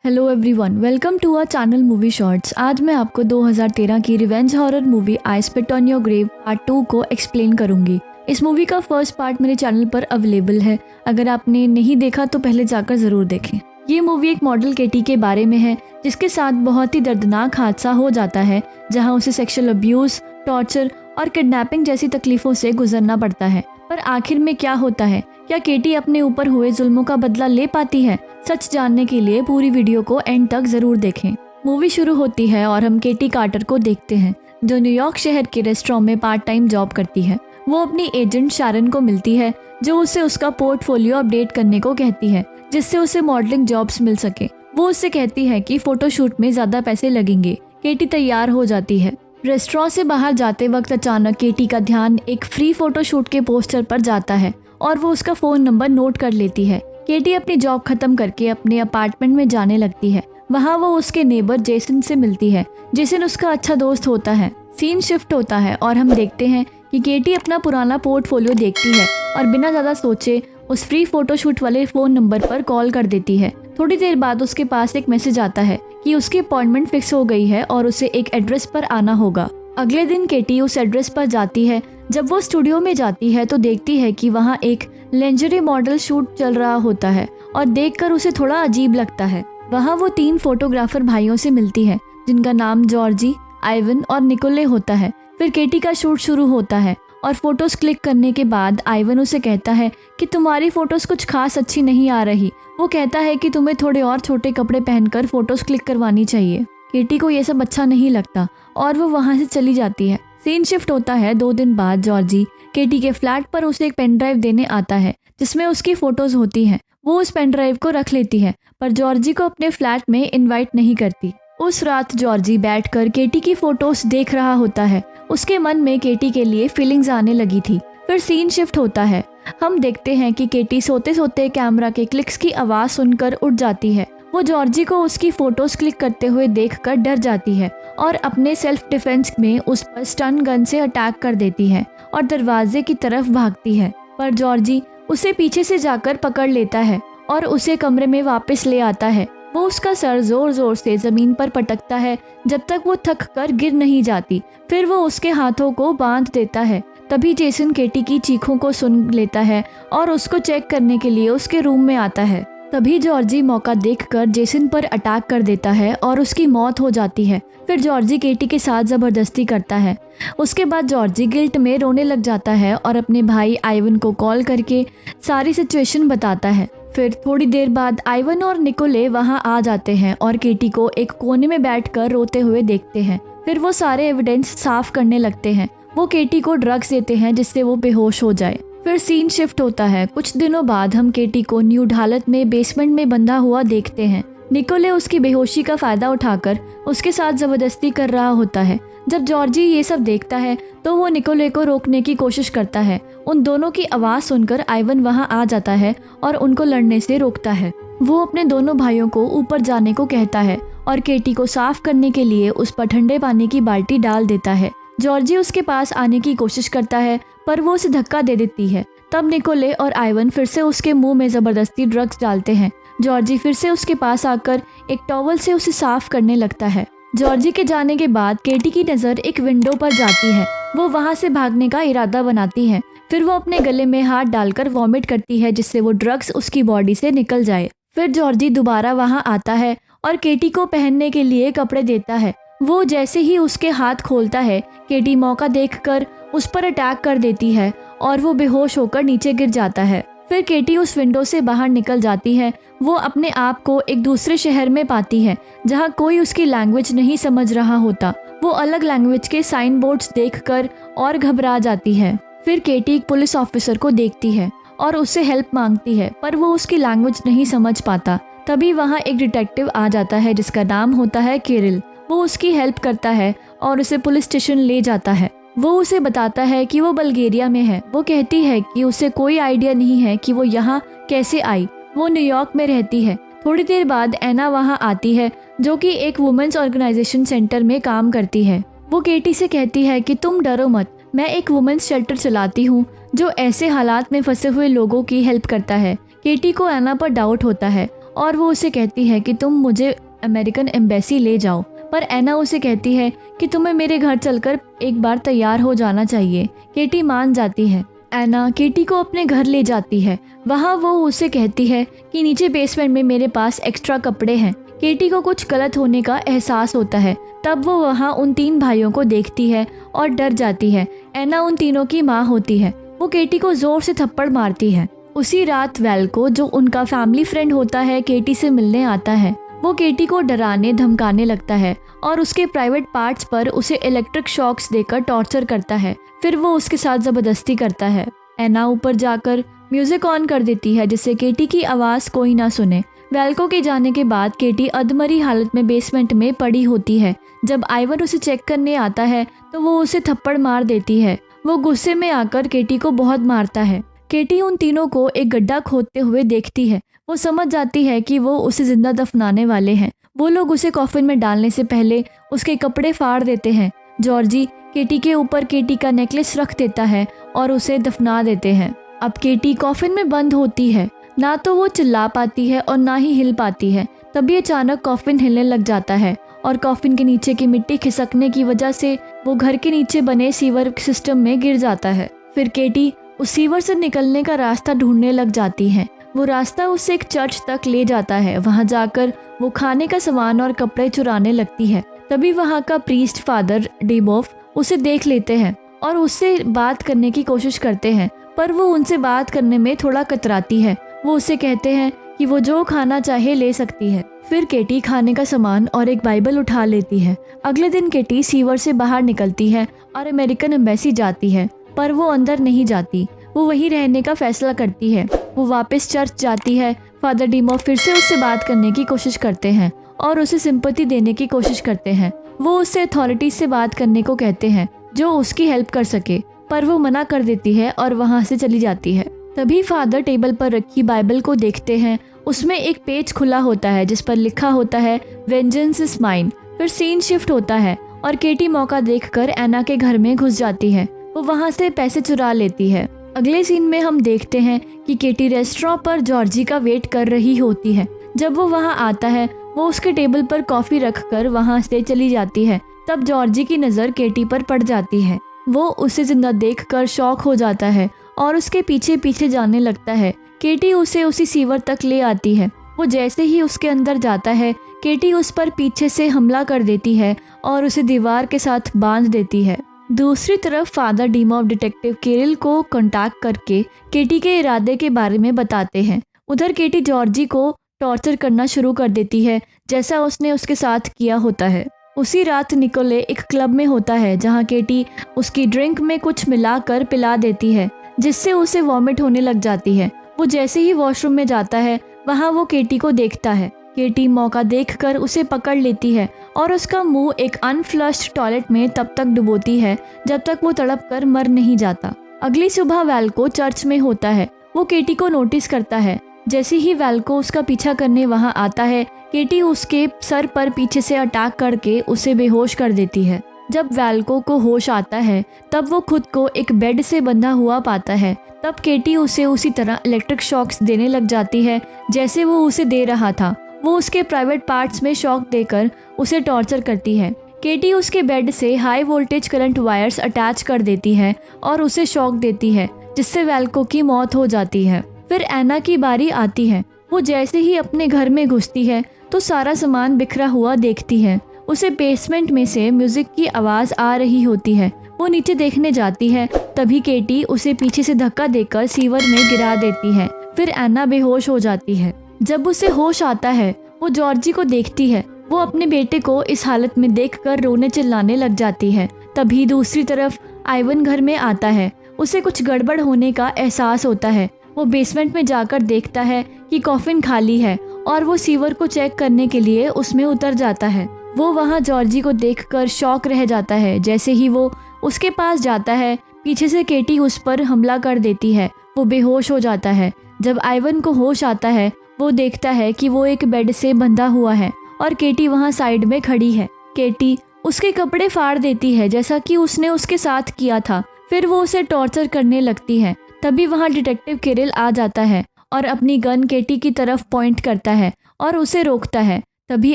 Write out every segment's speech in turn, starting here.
Hello everyone, welcome to our channel movie shorts. आज मैं आपको 2013 की revenge horror movie I spit on your grave part 2 को explain करूंगी। इस मूवी का फर्स्ट पार्ट मेरे चैनल पर अवेलेबल है। अगर आपने नहीं देखा तो पहले जाकर ज़रूर देखें। ये मूवी एक मॉडल केटी के बारे में है जिसके साथ बहुत ही दर्दनाक हादसा हो जाता है, जहाँ उसे सेक्सुअल अब्यूज़, टॉर्चर और किडनैपिंग जैसी तकलीफ़ों से गुजरना पड़ता है। पर आखिर में क्या होता है? क्या केटी अपने ऊपर हुए जुल्मों का बदला ले पाती है? सच जानने के लिए पूरी वीडियो को एंड तक जरूर देखें। मूवी शुरू होती है और हम केटी कार्टर को देखते हैं जो न्यूयॉर्क शहर के रेस्टोरेंट में पार्ट टाइम जॉब करती है। वो अपनी एजेंट शारन को मिलती है जो उसे उसका पोर्टफोलियो अपडेट करने को कहती है जिससे उसे मॉडलिंग जॉब्स मिल सके। वो उससे कहती है कि फोटोशूट में ज्यादा पैसे लगेंगे। केटी तैयार हो जाती है। रेस्टोरेंट से बाहर जाते वक्त अचानक केटी का ध्यान एक फ्री फोटोशूट के पोस्टर पर जाता है और वो उसका फोन नंबर नोट कर लेती है। केटी अपनी जॉब खत्म करके अपने अपार्टमेंट में जाने लगती है। वहाँ वो उसके नेबर जेसन से मिलती है। जेसन उसका अच्छा दोस्त होता है। सीन शिफ्ट होता है और हम देखते हैं कि केटी अपना पुराना पोर्टफोलियो देखती है और बिना ज़्यादा सोचे उस फ्री फोटोशूट वाले फ़ोन नंबर पर कॉल कर देती है। थोड़ी देर बाद उसके पास एक मैसेज आता है कि उसकी अपॉइंटमेंट फिक्स हो गई है और उसे एक एड्रेस पर आना होगा। अगले दिन केटी उस एड्रेस पर जाती है। जब वो स्टूडियो में जाती है तो देखती है कि वहाँ एक लिंजरी मॉडल शूट चल रहा होता है और देखकर उसे थोड़ा अजीब लगता है। वहाँ वो 3 फोटोग्राफर भाइयों से मिलती है जिनका नाम जॉर्जी, आइवन और निकोले होता है। फिर केटी का शूट शुरू होता है और फोटोज क्लिक करने के बाद आइवन उसे कहता है कि तुम्हारी फोटोज कुछ खास अच्छी नहीं आ रही। वो कहता है कि तुम्हें थोड़े और छोटे कपड़े पहनकर फोटोज क्लिक करवानी चाहिए। केटी को ये सब अच्छा नहीं लगता और वो वहाँ से चली जाती है। सीन शिफ्ट होता है 2 दिन बाद। जॉर्जी केटी के फ्लैट पर उसे एक पेन ड्राइव देने आता है जिसमें उसकी फोटोज होती हैं। वो उस पेन ड्राइव को रख लेती है पर जॉर्जी को अपने फ्लैट में इनवाइट नहीं करती। उस रात जॉर्जी बैठकर केटी की फोटोज देख रहा होता है। उसके मन में केटी के लिए फीलिंग्स आने लगी थी। फिर सीन शिफ्ट होता है। हम देखते हैं कि केटी सोते सोते कैमरा के क्लिक्स की आवाज़ सुनकर उठ जाती है। वो जॉर्जी को उसकी फोटोज क्लिक करते हुए देखकर डर जाती है और अपने सेल्फ डिफेंस में उस पर स्टन गन से अटैक कर देती है और दरवाजे की तरफ भागती है। पर जॉर्जी उसे पीछे से जाकर पकड़ लेता है और उसे कमरे में वापस ले आता है। वो उसका सर जोर जोर से जमीन पर पटकता है जब तक वो थक कर गिर नहीं जाती। फिर वो उसके हाथों को बांध देता है। तभी जेसन केटी की चीखों को सुन लेता है और उसको चेक करने के लिए उसके रूम में आता है। तभी जॉर्जी मौका देखकर जेसन पर अटैक कर देता है और उसकी मौत हो जाती है। फिर जॉर्जी केटी के साथ ज़बरदस्ती करता है। उसके बाद जॉर्जी गिल्ट में रोने लग जाता है और अपने भाई आइवन को कॉल करके सारी सिचुएशन बताता है। फिर थोड़ी देर बाद आइवन और निकोले वहां आ जाते हैं और केटी को एक कोने में बैठकर रोते हुए देखते हैं। फिर वो सारे एविडेंस साफ करने लगते हैं। वो केटी को ड्रग्स देते हैं जिससे वो बेहोश हो जाए। फिर सीन शिफ्ट होता है। कुछ दिनों बाद हम केटी को न्यूड हालत में बेसमेंट में बंधा हुआ देखते हैं। निकोले उसकी बेहोशी का फायदा उठाकर उसके साथ जबरदस्ती कर रहा होता है। जब जॉर्जी ये सब देखता है तो वो निकोले को रोकने की कोशिश करता है। उन दोनों की आवाज़ सुनकर आइवन वहां आ जाता है और उनको लड़ने से रोकता है। वो अपने दोनों भाइयों को ऊपर जाने को कहता है और केटी को साफ करने के लिए उस पर ठंडे पानी की बाल्टी डाल देता है। जॉर्जी उसके पास आने की कोशिश करता है पर वो उसे धक्का दे देती है। तब निकोले और आइवन फिर से उसके मुंह में ज़बरदस्ती ड्रग्स डालते हैं। जॉर्जी फिर से उसके पास आकर एक टॉवल से उसे साफ करने लगता है। जॉर्जी के जाने के बाद केटी की नज़र एक विंडो पर जाती है। वो वहाँ से भागने का इरादा बनाती है। फिर वो अपने गले में हाथ डालकर वॉमिट करती है जिससे वो ड्रग्स उसकी बॉडी से निकल जाए। फिर जॉर्जी दोबारा वहाँ आता है और केटी को पहनने के लिए कपड़े देता है। वो जैसे ही उसके हाथ खोलता है केटी मौका देखकर उस पर अटैक कर देती है और वो बेहोश होकर नीचे गिर जाता है। फिर केटी उस विंडो से बाहर निकल जाती है। वो अपने आप को एक दूसरे शहर में पाती है जहाँ कोई उसकी लैंग्वेज नहीं समझ रहा होता। वो अलग लैंग्वेज के साइन बोर्ड्स देखकर और घबरा जाती है। फिर केटी एक पुलिस ऑफिसर को देखती है और उससे हेल्प मांगती है पर वो उसकी लैंग्वेज नहीं समझ पाता। तभी वहाँ एक डिटेक्टिव आ जाता है जिसका नाम होता है केरिल। वो उसकी हेल्प करता है और उसे पुलिस स्टेशन ले जाता है। वो उसे बताता है कि वो बल्गेरिया में है। वो कहती है कि उसे कोई आइडिया नहीं है कि वो यहाँ कैसे आई। वो न्यूयॉर्क में रहती है। थोड़ी देर बाद एना वहाँ आती है जो कि एक वुमेन्स ऑर्गेनाइजेशन सेंटर में काम करती है। वो केटी से कहती है कि तुम डरो मत, मैं एक वुमेन्स शेल्टर चलाती हूँ जो ऐसे हालात में फंसे हुए लोगों की हेल्प करता है। केटी को एना पर डाउट होता है और वो उसे कहती है कि तुम मुझे अमेरिकन एम्बेसी ले जाओ, पर एना उसे कहती है कि तुम्हें मेरे घर चलकर एक बार तैयार हो जाना चाहिए। केटी मान जाती है। एना केटी को अपने घर ले जाती है। वहाँ वो उसे कहती है कि नीचे बेसमेंट में मेरे पास एक्स्ट्रा कपड़े हैं। केटी को कुछ गलत होने का एहसास होता है। तब वो वहाँ उन 3 भाइयों को देखती है और डर जाती है। एना उन तीनों की माँ होती है। वो केटी को जोर से थप्पड़ मारती है। उसी रात वेल्को, जो उनका फैमिली फ्रेंड होता है, केटी से मिलने आता है। वो केटी को डराने धमकाने लगता है और उसके प्राइवेट पार्ट्स पर उसे इलेक्ट्रिक शॉक्स देकर टॉर्चर करता है। फिर वो उसके साथ ज़बरदस्ती करता है। एना ऊपर जाकर म्यूजिक ऑन कर देती है जिससे केटी की आवाज़ कोई ना सुने। वेल्को के जाने के बाद केटी अधमरी हालत में बेसमेंट में पड़ी होती है। जब आइवन उसे चेक करने आता है तो वो उसे थप्पड़ मार देती है। वो गुस्से में आकर केटी को बहुत मारता है। केटी उन तीनों को एक गड्ढा खोदते हुए देखती है। वो समझ जाती है कि वो उसे जिंदा दफनाने वाले हैं। वो लोग उसे कॉफिन में डालने से पहले उसके कपड़े फाड़ देते हैं। जॉर्जी केटी के ऊपर केटी का नेकलेस रख देता है और उसे दफना देते हैं। अब केटी कॉफिन में बंद होती है। ना तो वो चिल्ला पाती है और ना ही हिल पाती है। तभी अचानक कॉफिन हिलने लग जाता है और कॉफिन के नीचे की मिट्टी खिसकने की वजह से वो घर के नीचे बने सीवर सिस्टम में गिर जाता है। फिर केटी उस सीवर से निकलने का रास्ता ढूंढने लग जाती है। वो रास्ता उसे एक चर्च तक ले जाता है। वहाँ जाकर वो खाने का सामान और कपड़े चुराने लगती है। तभी वहाँ का प्रीस्ट फादर डीबोफ उसे देख लेते हैं और उससे बात करने की कोशिश करते हैं, पर वो उनसे बात करने में थोड़ा कतराती है। वो उसे कहते हैं कि वो जो खाना चाहे ले सकती है। फिर केटी खाने का सामान और एक बाइबल उठा लेती है। अगले दिन केटी सीवर से बाहर निकलती है और अमेरिकन एम्बेसी जाती है, पर वो अंदर नहीं जाती। वो वहीं रहने का फैसला करती है। वो वापस चर्च जाती है। फादर डीमो फिर से उससे बात करने की कोशिश करते हैं और उसे सिंपैथी देने की कोशिश करते हैं। वो उससे अथॉरिटी से बात करने को कहते हैं जो उसकी हेल्प कर सके, पर वो मना कर देती है और वहाँ से चली जाती है। तभी फादर टेबल पर रखी बाइबल को देखते हैं। उसमें एक पेज खुला होता है जिस पर लिखा होता है वेंजेंस इज माइन। फिर सीन शिफ्ट होता है और केटी मौका देखकर एना के घर में घुस जाती है। वो वहाँ से पैसे चुरा लेती है। अगले सीन में हम देखते हैं कि केटी रेस्टोरेंट पर जॉर्जी का वेट कर रही होती है। जब वो वहाँ आता है वो उसके टेबल पर कॉफ़ी रखकर वहाँ से चली जाती है। तब जॉर्जी की नज़र केटी पर पड़ जाती है। वो उसे जिंदा देखकर शॉक हो जाता है और उसके पीछे पीछे जाने लगता है। केटी उसे उसी सीवर तक ले आती है। वो जैसे ही उसके अंदर जाता है केटी उस पर पीछे से हमला कर देती है और उसे दीवार के साथ बांध देती है। दूसरी तरफ फादर डीमॉफ डिटेक्टिव केरिल को कांटेक्ट करके केटी के इरादे के बारे में बताते हैं। उधर केटी जॉर्जी को टॉर्चर करना शुरू कर देती है जैसा उसने उसके साथ किया होता है। उसी रात निकोले एक क्लब में होता है जहां केटी उसकी ड्रिंक में कुछ मिलाकर पिला देती है जिससे उसे वॉमिट होने लग जाती है। वो जैसे ही वॉशरूम में जाता है वहां वो केटी को देखता है। केटी मौका देखकर उसे पकड़ लेती है और उसका मुंह एक अनफ्लश्ड टॉयलेट में तब तक डुबोती है जब तक वो तड़प कर मर नहीं जाता। अगली सुबह वेल्को चर्च में होता है। वो केटी को नोटिस करता है। जैसे ही वेल्को उसका पीछा करने वहां आता है केटी उसके सर पर पीछे से अटैक करके उसे बेहोश कर देती है। जब वेल्को को होश आता है तब वो खुद को एक बेड से बंधा हुआ पाता है। तब केटी उसे उसी तरह इलेक्ट्रिक शॉक्स देने लग जाती है जैसे वो उसे दे रहा था। वो उसके प्राइवेट पार्ट्स में शॉक देकर उसे टॉर्चर करती है। केटी उसके बेड से high voltage current wires attach कर देती है और उसे शॉक देती है जिससे वेल्को की मौत हो जाती है। फिर एना की बारी आती है। वो जैसे ही अपने घर में घुसती है तो सारा सामान बिखरा हुआ देखती है। उसे बेसमेंट में से म्यूजिक की आवाज़ आ रही होती है। वो नीचे देखने जाती है। तभी केटी उसे पीछे से धक्का देकर सीवर में गिरा देती है। फिर एना बेहोश हो जाती है। जब उसे होश आता है वो जॉर्जी को देखती है। वो अपने बेटे को इस हालत में देखकर रोने चिल्लाने लग जाती है। तभी दूसरी तरफ आइवन घर में आता है। उसे कुछ गड़बड़ होने का एहसास होता है। वो बेसमेंट में जाकर देखता है कि कॉफिन खाली है और वो सीवर को चेक करने के लिए उसमें उतर जाता है। वो वहाँ जॉर्जी को देखकर शॉक रह जाता है। जैसे ही वो उसके पास जाता है पीछे से केटी उस पर हमला कर देती है। वो बेहोश हो जाता है। जब आइवन को होश आता है वो देखता है कि वो एक बेड से बंधा हुआ है और केटी वहाँ साइड में खड़ी है। केटी उसके कपड़े फाड़ देती है जैसा कि उसने उसके साथ किया था। फिर वो उसे टॉर्चर करने लगती है। तभी वहाँ डिटेक्टिव केरिल आ जाता है और अपनी गन केटी की तरफ पॉइंट करता है और उसे रोकता है। तभी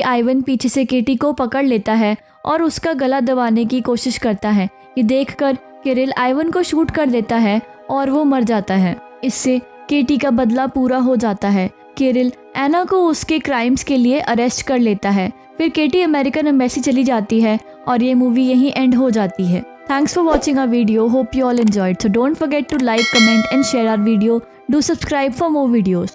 आइवन पीछे से केटी को पकड़ लेता है और उसका गला दबाने की कोशिश करता है। ये देखकर किरिल आइवन को शूट कर देता है और वो मर जाता है। इससे केटी का बदला पूरा हो जाता है। किरिल एना को उसके क्राइम्स के लिए अरेस्ट कर लेता है। फिर केटी अमेरिकन एम्बेसी चली जाती है और ये मूवी यहीं एंड हो जाती है। Thanks for watching our video. Hope you all enjoyed. So don't forget to like, comment and share our video. Do subscribe for more videos.